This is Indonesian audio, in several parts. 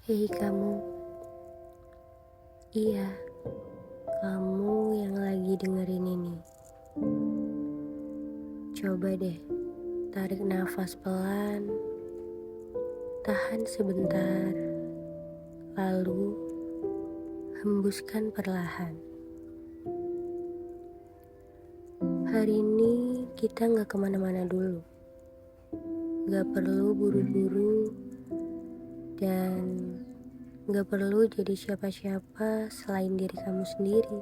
Hei kamu, iya kamu yang lagi dengerin ini. Coba deh tarik nafas pelan, tahan sebentar, lalu hembuskan perlahan. Hari ini kita gak kemana-mana dulu, gak perlu buru-buru, dan gak perlu jadi siapa-siapa selain diri kamu sendiri.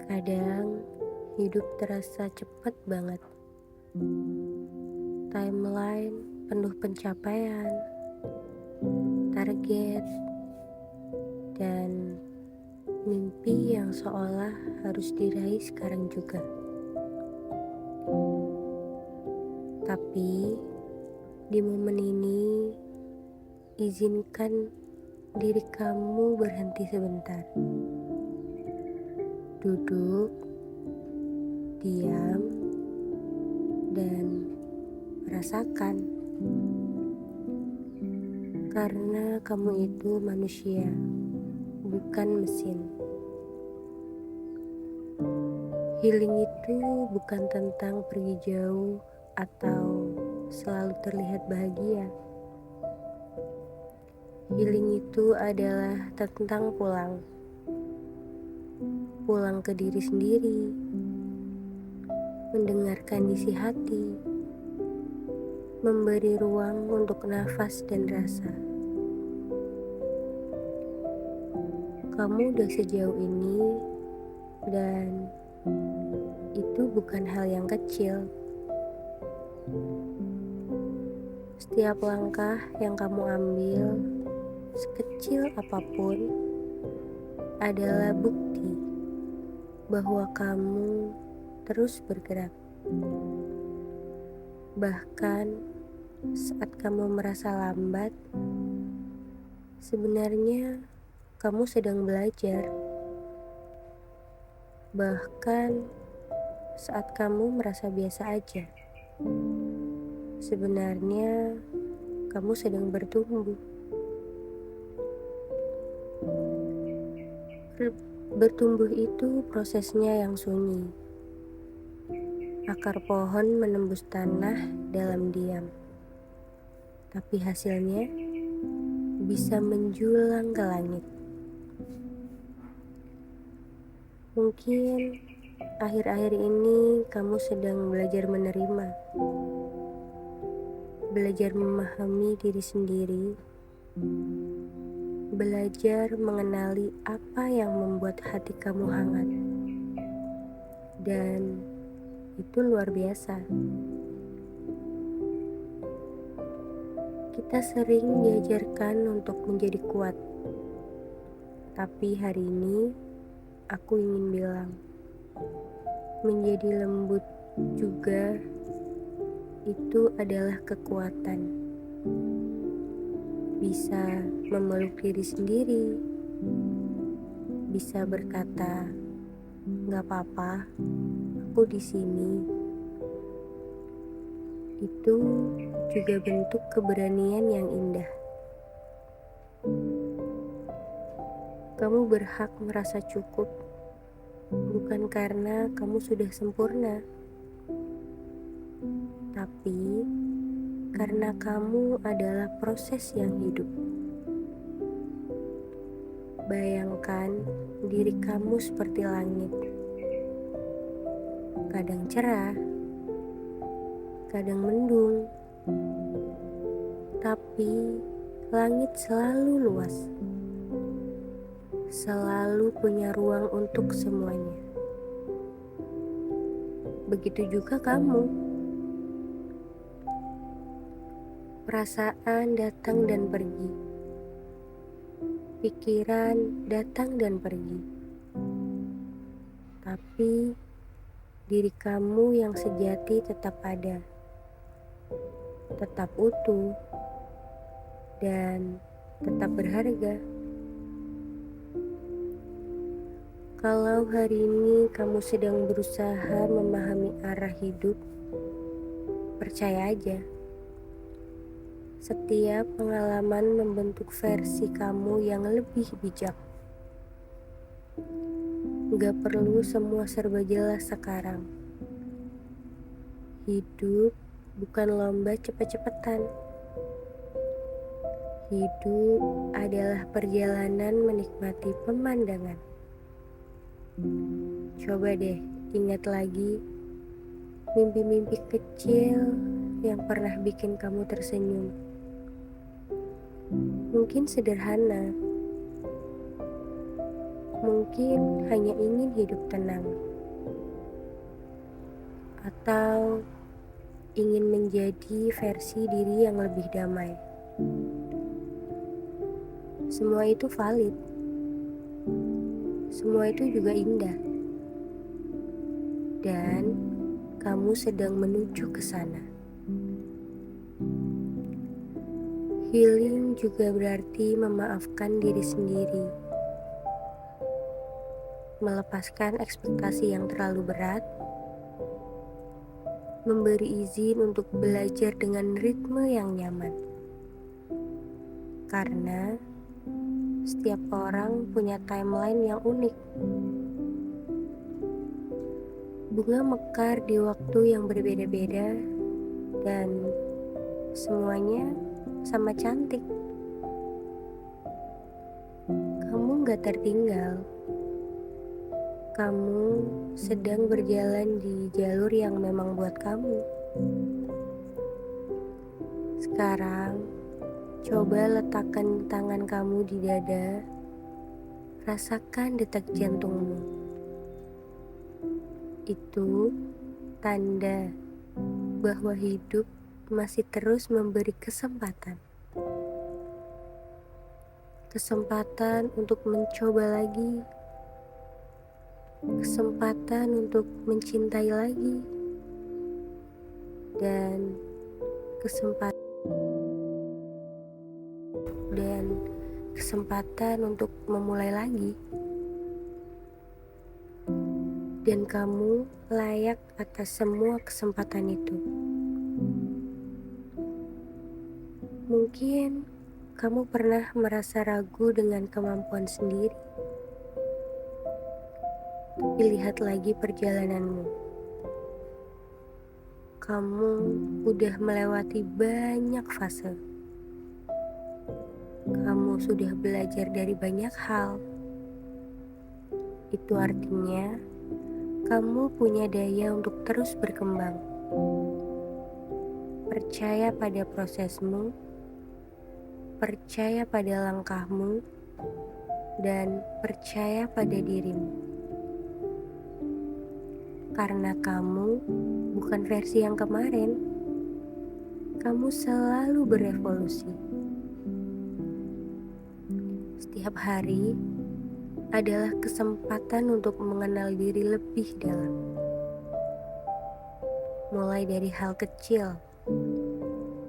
Kadang hidup terasa cepat banget. Timeline penuh pencapaian, target, dan mimpi yang seolah harus diraih sekarang juga. Tapi di momen ini, izinkan diri kamu berhenti sebentar. Duduk, diam, dan rasakan. Karena kamu itu manusia, bukan mesin. Healing itu bukan tentang pergi jauh atau selalu terlihat bahagia. Healing itu adalah tentang pulang ke diri sendiri, mendengarkan isi hati, memberi ruang untuk nafas dan rasa. Kamu udah sejauh ini, dan itu bukan hal yang kecil. Setiap langkah yang kamu ambil, sekecil apapun, adalah bukti bahwa kamu terus bergerak. Bahkan saat kamu merasa lambat, sebenarnya kamu sedang belajar. Bahkan saat kamu merasa biasa aja, sebenarnya kamu sedang bertumbuh. Bertumbuh itu prosesnya yang sunyi. Akar pohon menembus tanah dalam diam, tapi hasilnya bisa menjulang ke langit. Mungkin akhir-akhir ini kamu sedang belajar menerima, belajar memahami diri sendiri, belajar mengenali apa yang membuat hati kamu hangat. Dan itu luar biasa. Kita sering diajarkan untuk menjadi kuat. Tapi hari ini aku ingin bilang, menjadi lembut juga itu adalah kekuatan. Bisa memeluk diri sendiri, bisa berkata, "Gak apa-apa, aku di sini." Itu juga bentuk keberanian yang indah. Kamu berhak merasa cukup, bukan karena kamu sudah sempurna, tapi karena kamu adalah proses yang hidup. Bayangkan diri kamu seperti langit, kadang cerah, kadang mendung, tapi langit selalu luas, selalu punya ruang untuk semuanya. Begitu juga kamu. Perasaan datang dan pergi, pikiran datang dan pergi, tapi diri kamu yang sejati tetap ada, tetap utuh, dan tetap berharga. Kalau hari ini kamu sedang berusaha memahami arah hidup, percaya aja, Setiap pengalaman membentuk versi kamu yang lebih bijak. Gak perlu semua serba jelas sekarang. Hidup bukan lomba cepet-cepetan. Hidup adalah perjalanan menikmati pemandangan. Coba deh ingat lagi mimpi-mimpi kecil yang pernah bikin kamu tersenyum. Mungkin sederhana, mungkin hanya ingin hidup tenang, atau ingin menjadi versi diri yang lebih damai. Semua itu valid. Semua itu juga indah. Dan kamu sedang menuju ke sana. Healing juga berarti memaafkan diri sendiri. Melepaskan ekspektasi yang terlalu berat. Memberi izin untuk belajar dengan ritme yang nyaman. Karena setiap orang punya timeline yang unik. Bunga mekar di waktu yang berbeda-beda dan semuanya sama cantik. Kamu gak tertinggal. Kamu sedang berjalan di jalur yang memang buat kamu. Sekarang, coba letakkan tangan kamu di dada. Rasakan detak jantungmu. Itu tanda bahwa hidup masih terus memberi kesempatan. Kesempatan untuk mencoba lagi. Kesempatan untuk mencintai lagi. Dan kesempatan untuk memulai lagi. Dan kamu layak atas semua kesempatan itu. Mungkin kamu pernah merasa ragu dengan kemampuan sendiri. Tapi lihat lagi perjalananmu. Kamu udah melewati banyak fase. Kamu sudah belajar dari banyak hal. Itu artinya kamu punya daya untuk terus berkembang. Percaya pada prosesmu, percaya pada langkahmu, dan percaya pada dirimu. Karena kamu bukan versi yang kemarin, kamu selalu berevolusi. Setiap hari adalah kesempatan untuk mengenal diri lebih dalam. Mulai dari hal kecil,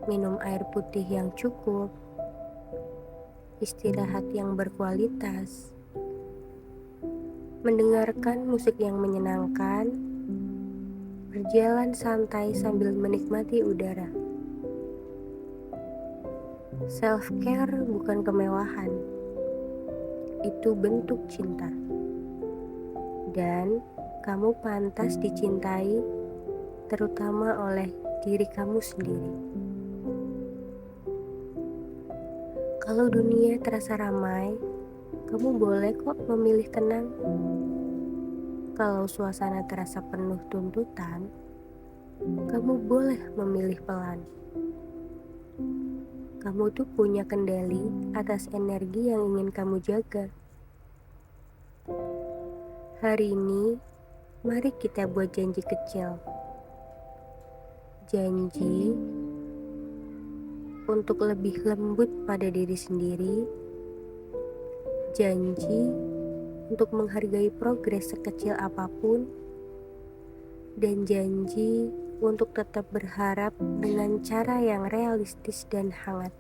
minum air putih yang cukup, istirahat yang berkualitas, mendengarkan musik yang menyenangkan, berjalan santai sambil menikmati udara. Self-care bukan kemewahan. Itu bentuk cinta. Dan kamu pantas dicintai, terutama oleh diri kamu sendiri. Kalau dunia terasa ramai, kamu boleh kok memilih tenang. Kalau suasana terasa penuh tuntutan, kamu boleh memilih pelan. Kamu tuh punya kendali atas energi yang ingin kamu jaga. Hari ini, mari kita buat janji kecil. Janji untuk lebih lembut pada diri sendiri. Janji untuk menghargai progres sekecil apapun. Dan janji untuk tetap berharap dengan cara yang realistis dan hangat.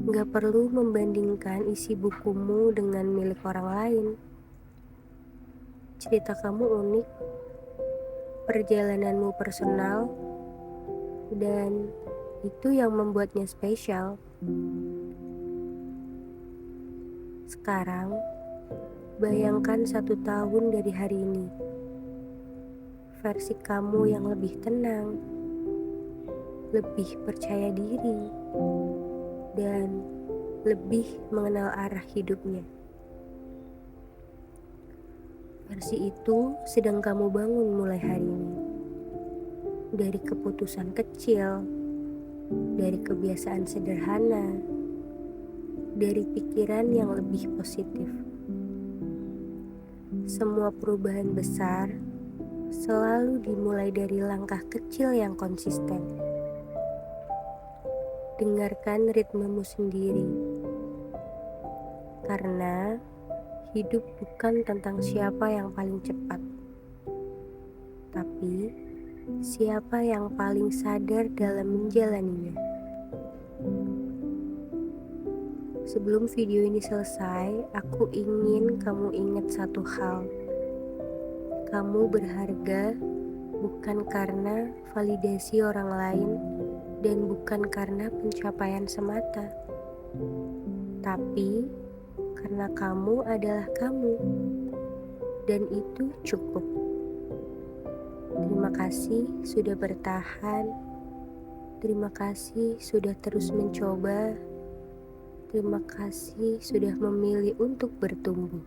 Gak perlu membandingkan isi bukumu dengan milik orang lain. Cerita kamu unik, perjalananmu personal, dan Itu yang membuatnya spesial. Sekarang, bayangkan 1 tahun dari hari ini. Versi kamu yang lebih tenang, lebih percaya diri, dan lebih mengenal arah hidupnya. Versi itu sedang kamu bangun mulai hari ini. Dari keputusan kecil, dari kebiasaan sederhana, dari pikiran yang lebih positif. Semua perubahan besar selalu dimulai dari langkah kecil yang konsisten. Dengarkan ritmemu sendiri, karena hidup bukan tentang siapa yang paling cepat, tapi siapa yang paling sadar dalam menjalaninya. Sebelum video ini selesai, aku ingin kamu ingat satu hal. Kamu berharga bukan karena validasi orang lain dan bukan karena pencapaian semata, tapi karena kamu adalah kamu, dan itu cukup. Terima kasih sudah bertahan. Terima kasih sudah terus mencoba. Terima kasih sudah memilih untuk bertumbuh.